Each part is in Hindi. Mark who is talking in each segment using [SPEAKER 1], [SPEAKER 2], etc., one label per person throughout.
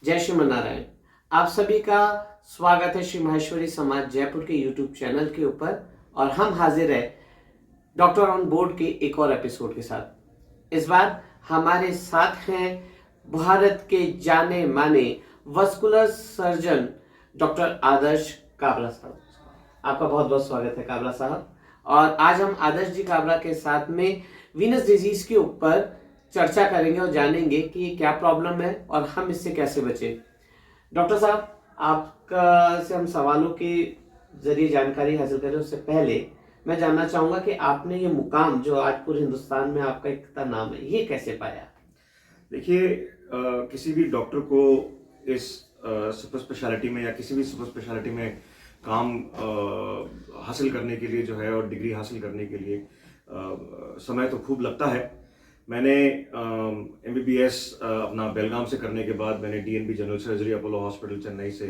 [SPEAKER 1] जय श्री मन्नारायण। आप सभी का स्वागत है श्री माहेश्वरी समाज जयपुर के यूट्यूब चैनल के ऊपर और हम हाजिर है डॉक्टर ऑन बोर्ड के एक और एपिसोड के साथ। इस बार हमारे साथ हैं भारत के जाने माने वस्कुलर सर्जन डॉक्टर आदर्श काबरा साहब। आपका बहुत बहुत स्वागत है काबरा साहब। और आज हम आदर्श जी काबरा के साथ में वीनस डिजीज के ऊपर चर्चा करेंगे और जानेंगे कि ये क्या प्रॉब्लम है और हम इससे कैसे बचें। डॉक्टर साहब, आपका से हम सवालों के जरिए जानकारी हासिल करें उससे पहले मैं जानना चाहूंगा कि आपने ये मुकाम जो आज पूरे हिंदुस्तान में आपका इतना नाम है, ये कैसे पाया?
[SPEAKER 2] देखिए, किसी भी डॉक्टर को इस सुपर स्पेशलिटी में या किसी भी सुपर स्पेशलिटी में काम हासिल करने के लिए जो है और डिग्री हासिल करने के लिए समय तो खूब लगता है। मैंने MBBS अपना बेलगाम से करने के बाद मैंने DNB general surgery Apollo hospital Chennai से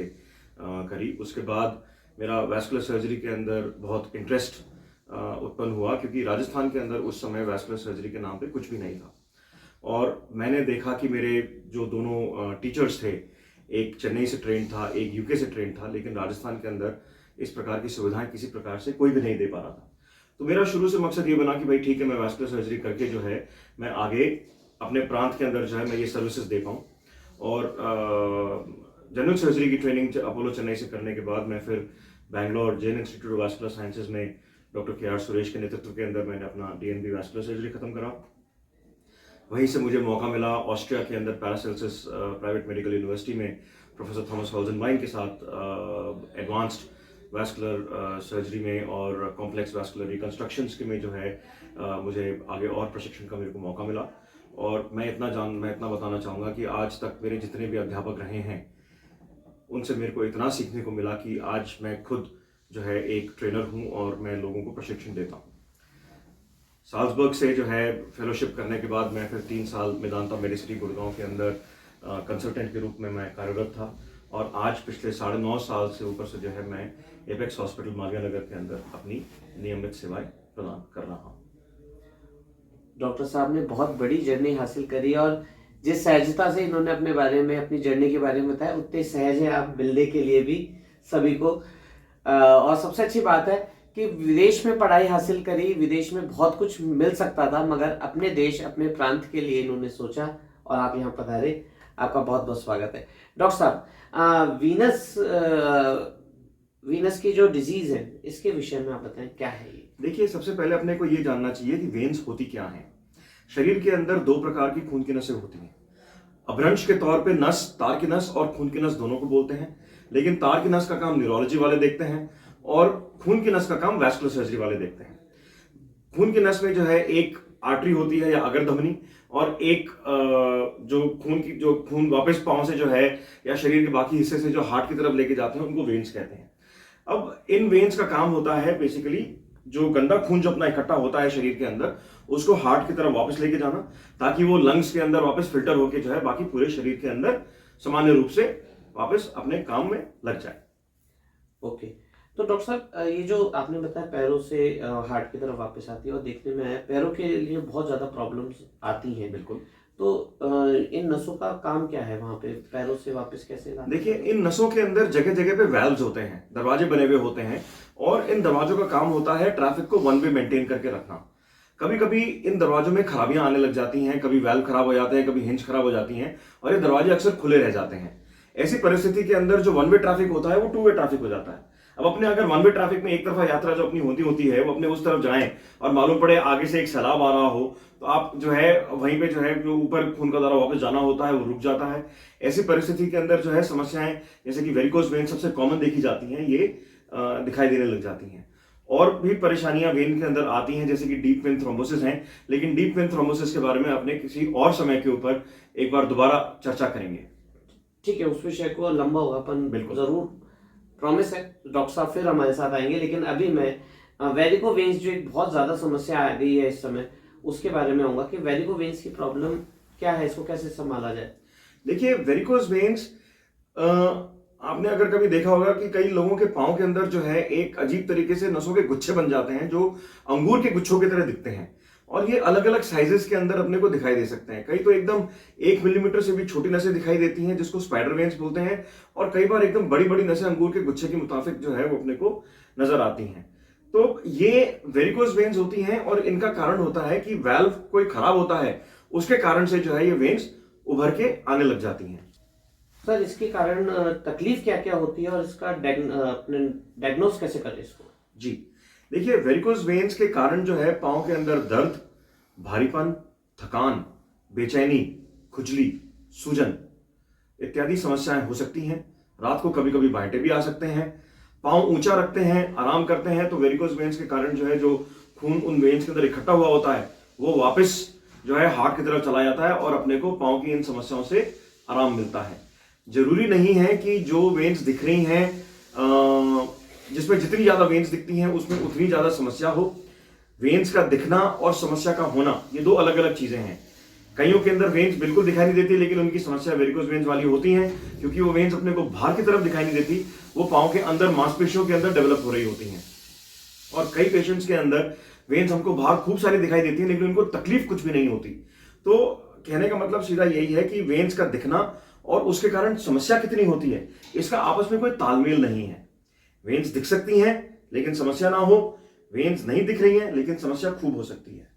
[SPEAKER 2] करी। उसके बाद मेरा वैस्कुलर सर्जरी के अंदर बहुत इंटरेस्ट उत्पन्न हुआ, क्योंकि राजस्थान के अंदर उस समय वैस्कुलर सर्जरी के नाम पे कुछ भी नहीं था। और मैंने देखा कि मेरे जो दोनों टीचर्स थे, एक चेन्नई से ट्रेन था, एक UK से ट्रेन था, लेकिन राजस्थान के अंदर इस प्रकार की सुविधाएं किसी प्रकार से कोई भी नहीं दे पा रहा था। तो मेरा शुरू से मकसद ये बना कि भाई ठीक है, मैं वैस्कुलर सर्जरी करके जो है मैं आगे अपने प्रांत के अंदर जो है मैं ये सर्विसेज दे पाऊँ। और जनरल सर्जरी की ट्रेनिंग अपोलो चेन्नई से करने के बाद मैं फिर Bangalore Jain institute of vascular sciences में डॉक्टर KR सुरेश के नेतृत्व के अंदर मैंने अपना DNB वैस्कुलर सर्जरी खत्म करा। वहीं से मुझे मौका मिला ऑस्ट्रिया के अंदर पैरासेल्सिस प्राइवेट मेडिकल यूनिवर्सिटी में प्रोफेसर थॉमस हॉल्जनबाइन के साथ एडवांस्ड वैस्कुलर सर्जरी में और कॉम्प्लेक्स वैस्कुलर रिकंस्ट्रक्शंस के में जो है मुझे आगे और प्रशिक्षण का मेरे को मौका मिला। और मैं इतना बताना चाहूँगा कि आज तक मेरे जितने भी अध्यापक रहे हैं उनसे मेरे को इतना सीखने को मिला कि आज मैं खुद जो है एक ट्रेनर हूँ और मैं लोगों को प्रशिक्षण देता हूँ। साल्जबर्ग से जो है फेलोशिप करने के बाद मैं फिर 3 साल मेदांता मेडिसिटी गुड़गांव के अंदर कंसल्टेंट के रूप में मैं कार्यरत था। और आज पिछले 9.5 साल से ऊपर से जो है मैं एपेक्स हॉस्पिटल मालवीय नगर के अंदर अपनी नियमित सेवाएं प्रदान कर रहा हूँ।
[SPEAKER 1] डॉक्टर साहब ने बहुत बड़ी जर्नी हासिल करी और जिस सहजता से इन्होंने अपने बारे में, अपनी जर्नी के बारे में बताया, उतने सहज है आप मिलने के लिए भी सभी को। और सबसे अच्छी बात है कि विदेश में पढ़ाई हासिल करी, विदेश में बहुत कुछ मिल सकता था, मगर अपने देश, अपने प्रांत के लिए इन्होंने सोचा और आप यहाँ पधारे। आपका बहुत बहुत स्वागत है। डॉक्टर साहब, वीनस की जो डिजीज है इसके विषय में आप बताएं, क्या है ये?
[SPEAKER 2] देखिए, सबसे पहले अपने को ये जानना चाहिए कि वेन्स होती क्या हैं। शरीर के अंदर 2 प्रकार की खून की नसें होती हैं। अभ्रंश के तौर पे नस, तार की नस और खून की नस दोनों को बोलते हैं, लेकिन तार की नस का काम न्यूरोलॉजी वाले देखते हैं और खून की नस का काम वैस्कुलर सर्जरी वाले देखते हैं। खून की नस में जो है एक आर्टरी होती है या अगर धमनी, और एक जो खून वापस पांव से जो है या शरीर के बाकी हिस्से से जो हार्ट की तरफ लेके जाते हैं उनको वेन्स कहते हैं। अब इन वेन्स का काम होता है बेसिकली जो गंदा खून जो अपना इकट्ठा होता है शरीर के अंदर उसको हार्ट की तरफ वापस लेके जाना, ताकि वो लंग्स के अंदर वापस फिल्टर होके जो है बाकी पूरे शरीर के अंदर सामान्य रूप से वापस अपने काम में लग जाए।
[SPEAKER 1] ओके, तो डॉक्टर साहब, ये जो आपने बताया पैरों से हार्ट की तरफ वापस आती है और देखने में आया पैरों के लिए बहुत ज़्यादा प्रॉब्लम्स आती हैं।
[SPEAKER 2] बिल्कुल।
[SPEAKER 1] तो इन नसों का काम क्या है वहाँ पे, पैरों से वापस कैसे लाते?
[SPEAKER 2] देखिए, इन नसों के अंदर जगह जगह पे वाल्व्स होते हैं, दरवाजे बने हुए होते हैं, और इन दरवाजों का काम होता है ट्रैफिक को वन वे मेंटेन करके रखना। कभी कभी इन दरवाजों में खराबियां आने लग जाती हैं, कभी वाल्व खराब हो जाते हैं, कभी हिंज खराब हो जाती हैं और ये दरवाजे अक्सर खुले रह जाते हैं। ऐसी परिस्थिति के अंदर जो वन वे ट्रैफिक होता है वो 2 वे ट्रैफिक हो जाता है। अब अपने अगर वन वे ट्रैफिक में एक तरफा यात्रा जो अपनी होती है वो अपने उस तरफ जाएं और मालूम पड़े आगे से एक सैलाब आ रहा हो, तो आप जो है वहीं पे जो है जो ऊपर खून का दौरा वापस जाना होता है वो रुक जाता है। ऐसी परिस्थिति के अंदर जो है समस्याएं जैसे कि वेरिकोज वेन सबसे कॉमन देखी जाती हैं, ये दिखाई देने लग जाती हैं। और भी परेशानियां वेन के अंदर आती हैं जैसे कि डीप वेन थ्रोम्बोसिस हैं, लेकिन डीप वेन थ्रोम्बोसिस के बारे में अपने किसी और समय के ऊपर एक बार दोबारा चर्चा करेंगे।
[SPEAKER 1] ठीक है, उस विषय को लंबा होगा अपन
[SPEAKER 2] बिल्कुल
[SPEAKER 1] जरूर, प्रॉमिस है। डॉक्टर साहब फिर हमारे साथ आएंगे, लेकिन अभी मैं वेरिको वेन्स जो एक बहुत ज़्यादा समस्या आ गई है इस समय, उसके बारे में आऊँगा कि वेरिको वेन्स की प्रॉब्लम क्या है, इसको कैसे संभाला जाए।
[SPEAKER 2] देखिए, वेरिकोज वेन्स आपने अगर कभी देखा होगा कि कई लोगों के पांव के अंदर जो है एक अजीब तरीके से नसों के गुच्छे बन जाते हैं जो अंगूर के गुच्छों की तरह दिखते हैं, और ये अलग अलग साइजेस के अंदर अपने को दिखाई दे सकते हैं। कई तो एकदम 1 मिलीमीटर से भी छोटी नसें दिखाई देती हैं जिसको स्पाइडर वेन्स बोलते हैं, और कई बार एकदम बड़ी बड़ी नसें अंगूर के गुच्छे के मुताबिक जो है वो अपने को नजर आती हैं। तो ये वेरिकोज वेन्स होती हैं और इनका कारण होता है कि वाल्व कोई खराब होता है, उसके कारण से जो है ये वेन्स उभर के आने लग जाती हैं।
[SPEAKER 1] सर इसके कारण तकलीफ क्या क्या होती है और इसका अपने डायग्नोस कैसे करें इसको?
[SPEAKER 2] जी देखिए, वेरिकोज वेन्स के कारण जो है पांव के अंदर दर्द, भारीपन, थकान, बेचैनी, खुजली, सूजन इत्यादि समस्याएं हो सकती हैं। रात को कभी कभी बांटे भी आ सकते हैं। पांव ऊंचा रखते हैं, आराम करते हैं तो वेरिकोज वेन्स के कारण जो है जो खून उन वेन्स के अंदर इकट्ठा हुआ होता है वो वापस जो है हार्ट की तरफ चला जाता है और अपने को पांव की इन समस्याओं से आराम मिलता है। जरूरी नहीं है कि जो वेन्स दिख रही हैं, जिसमें जितनी ज्यादा वेन्स दिखती हैं उसमें उतनी ज्यादा समस्या हो। वेन्स का दिखना और समस्या का होना ये दो अलग अलग चीजें हैं। कईयों के अंदर वेन्स बिल्कुल दिखाई नहीं देती लेकिन उनकी समस्या वेरिकोज वेन्स वाली होती हैं, क्योंकि वो वेन्स अपने को बाहर की तरफ दिखाई नहीं देती, वो पांव के अंदर मांसपेशियों के अंदर डेवलप हो रही होती हैं। और कई पेशेंट्स के अंदर वेन्स हमको बाहर खूब सारी दिखाई देती हैं लेकिन उनको तकलीफ कुछ भी नहीं होती। तो कहने का मतलब सीधा यही है कि वेन्स का दिखना और उसके कारण समस्या कितनी होती है इसका आपस में कोई तालमेल नहीं है। वेन्स दिख सकती हैं लेकिन समस्या ना हो, वेन्स नहीं दिख रही हैं लेकिन समस्या खूब हो सकती है।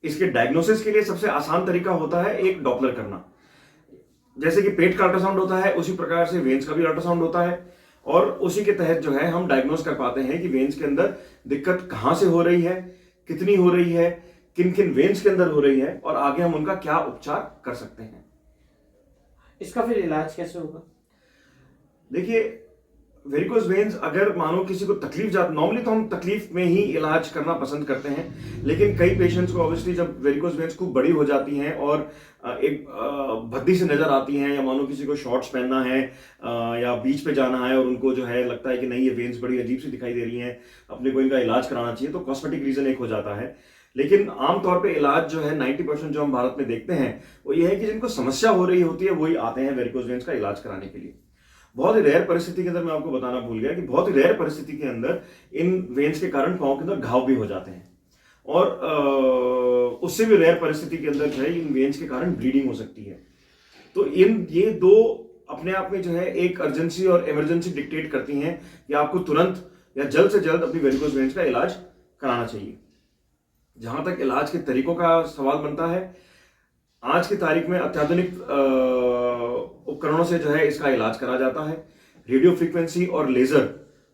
[SPEAKER 2] इसके डायग्नोसिस के लिए सबसे आसान तरीका होता है एक डॉपलर करना। जैसे कि पेट का अल्ट्रासाउंड होता है उसी प्रकार से वेन्स का भी अल्ट्रासाउंड होता है, और उसी के तहत जो है हम डायग्नोस कर पाते हैं कि वेन्स के अंदर दिक्कत कहां से हो रही है, कितनी हो रही है, किन किन वेन्स के अंदर हो रही है और आगे हम उनका क्या उपचार कर सकते हैं।
[SPEAKER 1] इसका फिर इलाज कैसे होगा?
[SPEAKER 2] देखिए, वेरिकोज वेन्स अगर मानो किसी को तकलीफ नॉर्मली तो हम तकलीफ में ही इलाज करना पसंद करते हैं, लेकिन कई पेशेंट्स को ऑब्वियसली जब वेरिकोज वेन्स खूब बड़ी हो जाती हैं और एक भद्दी से नजर आती हैं, या मानो किसी को शॉर्ट्स पहनना है या बीच पे जाना है और उनको जो है लगता है कि नहीं ये वेन्स बड़ी अजीब सी दिखाई दे रही हैं, अपने को इनका इलाज कराना चाहिए, तो कॉस्मेटिक रीजन एक हो जाता है। लेकिन आमतौर पे इलाज जो है 90% जो हम भारत में देखते हैं वो ये है कि जिनको समस्या हो रही होती है वही आते हैं वेरिकोज वेन्स का इलाज कराने के लिए। बहुत ही रेयर परिस्थिति के अंदर, मैं आपको बताना भूल गया कि बहुत ही रेयर परिस्थिति के अंदर इन वेन्स के कारण पांव के अंदर घाव भी हो जाते हैं, और उससे भी रेयर परिस्थिति के अंदर जो है इन वेन्स के कारण ब्लीडिंग हो सकती है। तो ये दो अपने आप में जो है एक अर्जेंसी और इमरजेंसी डिक्टेट करती हैं कि आपको तुरंत या जल्द से जल्द अपनी वेरिकोज वेन्स का इलाज कराना चाहिए। जहां तक इलाज के तरीकों का सवाल बनता है, आज की तारीख में अत्याधुनिक उपकरणों से जो है इसका इलाज करा जाता है। रेडियो फ्रीक्वेंसी और लेजर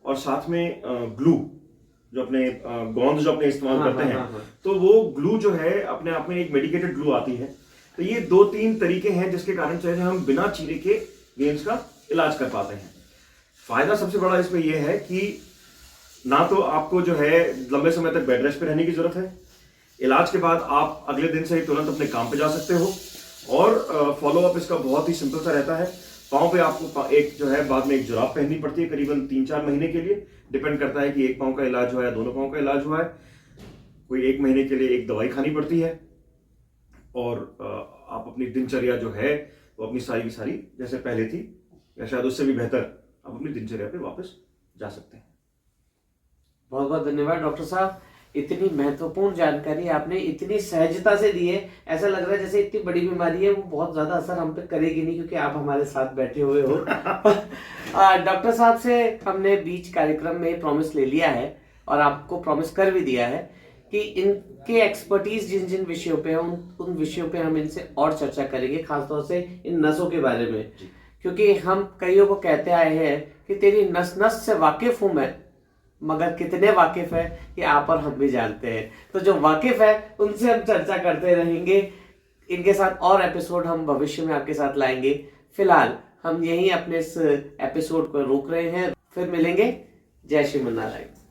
[SPEAKER 2] और साथ में ग्लू जो अपने गोंद जो अपने इस्तेमाल करते हैं, तो वो ग्लू जो है अपने आप में एक मेडिकेटेड ग्लू आती है। तो ये 2-3 तरीके हैं जिसके कारण जो है हम बिना चीरे के वेन्स का इलाज कर पाते हैं। फायदा सबसे बड़ा इसमें यह है कि ना तो आपको जो है लंबे समय तक बेड रेस्ट पे रहने की जरूरत है, इलाज के बाद आप अगले दिन से ही तुरंत अपने काम पे जा सकते हो, और फॉलो अप इसका बहुत ही सिंपल सा रहता है। पाँव पे आपको एक जो है बाद में एक जुराब पहननी पड़ती है करीबन 3-4 महीने के लिए, डिपेंड करता है कि एक पाँव का इलाज हुआ है या दोनों पाँव का इलाज हुआ है। कोई 1 महीने के लिए एक दवाई खानी पड़ती है, और आप अपनी दिनचर्या जो है वो अपनी सारी की सारी जैसे पहले थी या शायद उससे भी बेहतर आप अपनी दिनचर्या पे वापस जा सकते हैं।
[SPEAKER 1] बहुत बहुत धन्यवाद डॉक्टर साहब, इतनी महत्वपूर्ण जानकारी आपने इतनी सहजता से दी है। ऐसा लग रहा है जैसे इतनी बड़ी बीमारी है वो बहुत ज्यादा असर हम पे करेगी नहीं, क्योंकि आप हमारे साथ बैठे हुए हो। डॉक्टर साहब से हमने बीच कार्यक्रम में प्रॉमिस ले लिया है और आपको प्रॉमिस कर भी दिया है कि इनके एक्सपर्टीज जिन जिन विषयों पे है उन विषयों पे हम इनसे और चर्चा करेंगे, खासतौर से इन नसों के बारे में, क्योंकि हम कईयों को कहते आए हैं कि तेरी नस नस से वाकिफ हूं मैं, मगर कितने वाकिफ है ये आप और हम भी जानते हैं। तो जो वाकिफ है उनसे हम चर्चा करते रहेंगे। इनके साथ और एपिसोड हम भविष्य में आपके साथ लाएंगे। फिलहाल हम यहीं अपने इस एपिसोड को रोक रहे हैं, फिर मिलेंगे। जय श्री नारायण।